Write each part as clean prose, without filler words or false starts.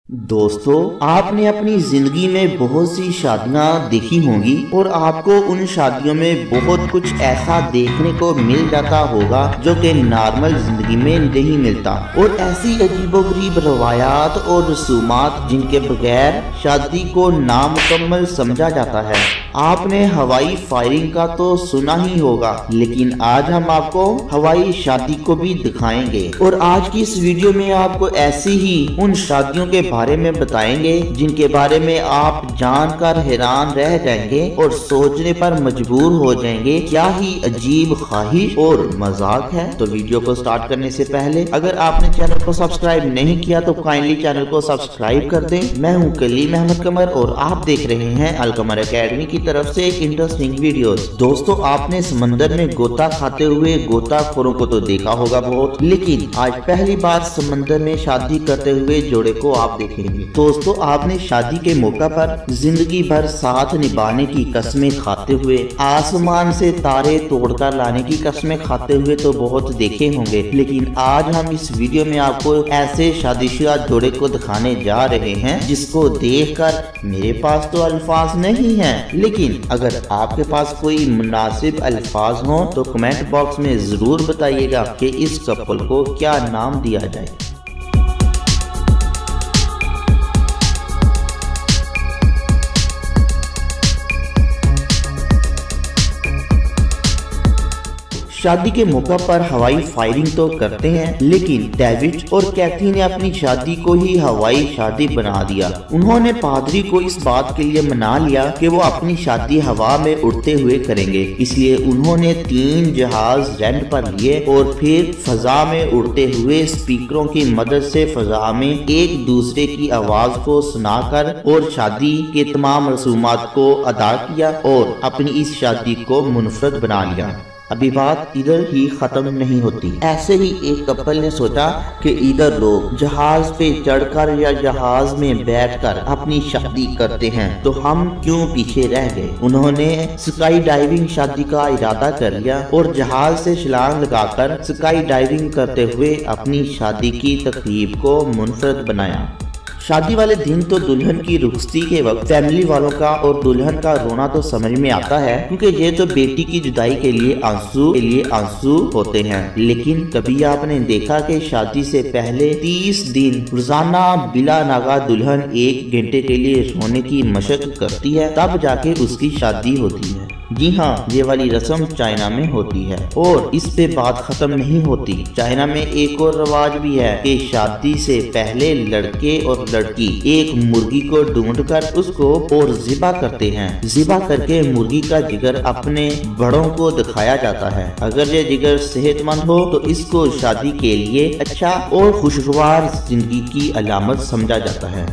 दोस्तों, आपने अपनी जिंदगी में बहुत सी शादियां देखी होंगी और आपको उन शादियों में बहुत कुछ ऐसा देखने को मिल जाता होगा जो कि नॉर्मल जिंदगी में नहीं मिलता, और ऐसी अजीबोगरीब रवायात और रसूमात जिनके बगैर शादी को नामुकम्मल समझा जाता है। आपने हवाई फायरिंग का तो सुना ही होगा, लेकिन आज हम आपको हवाई शादी को भी दिखाएंगे। और आज की इस वीडियो में आपको ऐसी ही उन शादियों के बारे में बताएंगे जिनके बारे में आप जानकर हैरान रह जाएंगे और सोचने पर मजबूर हो जाएंगे, क्या ही अजीब ख्वाहिश और मजाक है। तो वीडियो को स्टार्ट करने से पहले अगर आपने चैनल को सब्सक्राइब नहीं किया तो काइंडली चैनल को सब्सक्राइब कर दें। मैं हूं कलीम अहमद कमर और आप देख रहे हैं अलकमर एकेडमी की तरफ से एक इंटरेस्टिंग वीडियोस। दोस्तों, आपने समंदर में गोता खाते हुए गोताखोरों को तो देखा होगा बहुत, लेकिन आज पहली बार समंदर में शादी करते हुए जोड़े को आप देखेंगे। दोस्तों, आपने शादी के मौका पर जिंदगी भर साथ निभाने की कस्में खाते हुए, आसमान से तारे तोड़कर लाने की कस्में खाते हुए तो बहुत देखे होंगे, लेकिन आज हम इस वीडियो में आपको ऐसे शादीशुदा जोड़े को दिखाने जा रहे हैं जिसको देखकर मेरे पास तो अल्फाज नहीं है, लेकिन अगर आपके पास कोई मुनासिब अल्फाज हो तो कमेंट बॉक्स में जरूर बताइएगा कि इस कपल को क्या नाम दिया जाए। शादी के मौका पर हवाई फायरिंग तो करते हैं, लेकिन डेविड और कैथी ने अपनी शादी को ही हवाई शादी बना दिया। उन्होंने पादरी को इस बात के लिए मना लिया कि वो अपनी शादी हवा में उड़ते हुए करेंगे, इसलिए उन्होंने 3 जहाज रेंट पर लिए और फिर फजा में उड़ते हुए स्पीकरों की मदद से फजा में एक दूसरे की आवाज को सुनाकर और शादी के तमाम रसूमात को अदा किया और अपनी इस शादी को मुनफरद बना लिया। अभी बात इधर ही खत्म नहीं होती। ऐसे ही एक कपल ने सोचा कि इधर लोग जहाज पे चढ़कर या जहाज में बैठकर अपनी शादी करते हैं, तो हम क्यों पीछे रह गए। उन्होंने स्काई डाइविंग शादी का इरादा कर लिया और जहाज से छलांग लगाकर स्काई डाइविंग करते हुए अपनी शादी की तकरीब को मुनफरद बनाया। शादी वाले दिन तो दुल्हन की रुखसती के वक्त फैमिली वालों का और दुल्हन का रोना तो समझ में आता है, क्योंकि ये तो बेटी की जुदाई के लिए आंसू होते हैं। लेकिन कभी आपने देखा कि शादी से पहले 30 दिन रोजाना बिला नागा दुल्हन 1 घंटे के लिए रोने की मशक करती है, तब जाके उसकी शादी होती है। जी हाँ, ये वाली रस्म चाइना में होती है और इस पे बात खत्म नहीं होती। चाइना में एक और रवाज भी है कि शादी से पहले लड़के और लड़की एक मुर्गी को ढूंढकर उसको और ज़िबा करते हैं। ज़िबा करके मुर्गी का जिगर अपने बड़ों को दिखाया जाता है। अगर ये जिगर सेहतमंद हो तो इसको शादी के लिए अच्छा और खुशगवार जिंदगी की अलामत समझा जाता है।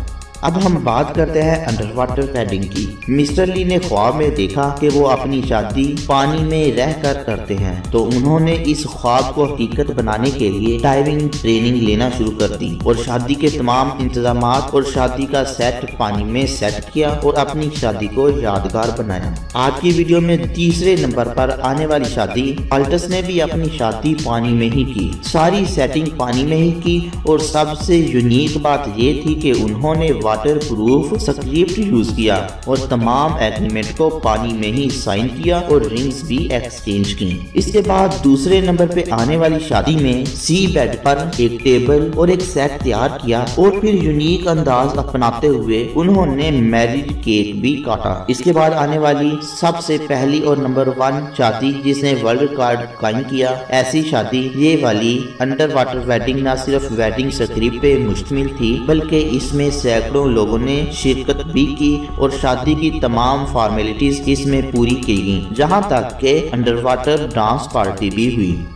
अब हम बात करते हैं अंडर वाटर वेडिंग की। मिस्टर ली ने ख्वाब में देखा कि वो अपनी शादी पानी में रहकर करते हैं, तो उन्होंने इस ख्वाब को हकीकत बनाने के लिए डाइविंग ट्रेनिंग लेना शुरू कर दी और शादी के तमाम इंतजामात और शादी का सेट पानी में सेट किया और अपनी शादी को यादगार बनाया। आज की वीडियो में तीसरे नंबर पर आने वाली शादी, अल्टस ने भी अपनी शादी पानी में ही की। सारी सेटिंग पानी में ही की और सबसे यूनिक बात ये थी कि उन्होंने वाटर प्रूफ स्क्रिप्ट यूज किया और तमाम एग्रीमेंट को पानी में ही साइन किया और रिंग्स भी एक्सचेंज की। इसके बाद दूसरे नंबर पे आने वाली शादी में सी बेड पर एक टेबल और एक सेट तैयार किया और फिर यूनिक अंदाज अपनाते हुए उन्होंने मैरिज केक भी काटा। इसके बाद आने वाली सबसे पहली और नंबर 1 शादी जिसने वर्ल्ड रिकॉर्ड कायम किया, ऐसी शादी ये वाली अंडर वाटर वेडिंग न सिर्फ वेडिंग स्क्रिप्ट पे मुश्तमिल थी, बल्कि इसमें सैकड़ों लोगों ने शिरकत भी की और शादी की तमाम फॉर्मेलिटीज इसमें पूरी की गई, जहां तक के अंडर वाटर डांस पार्टी भी हुई।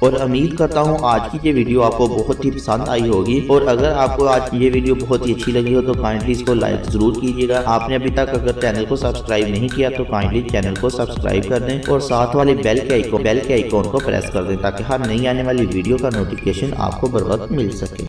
और उम्मीद करता हूँ आज की ये वीडियो आपको बहुत ही पसंद आई होगी, और अगर आपको आज ये वीडियो बहुत ही अच्छी लगी हो तो काइंडली इसको लाइक जरूर कीजिएगा। आपने अभी तक अगर चैनल को सब्सक्राइब नहीं किया तो काइंडली चैनल को सब्सक्राइब कर दें और साथ वाले बेल के आइकॉन को प्रेस कर दें ताकि हर नई आने वाली वीडियो का नोटिफिकेशन आपको बर वक्त मिल सके।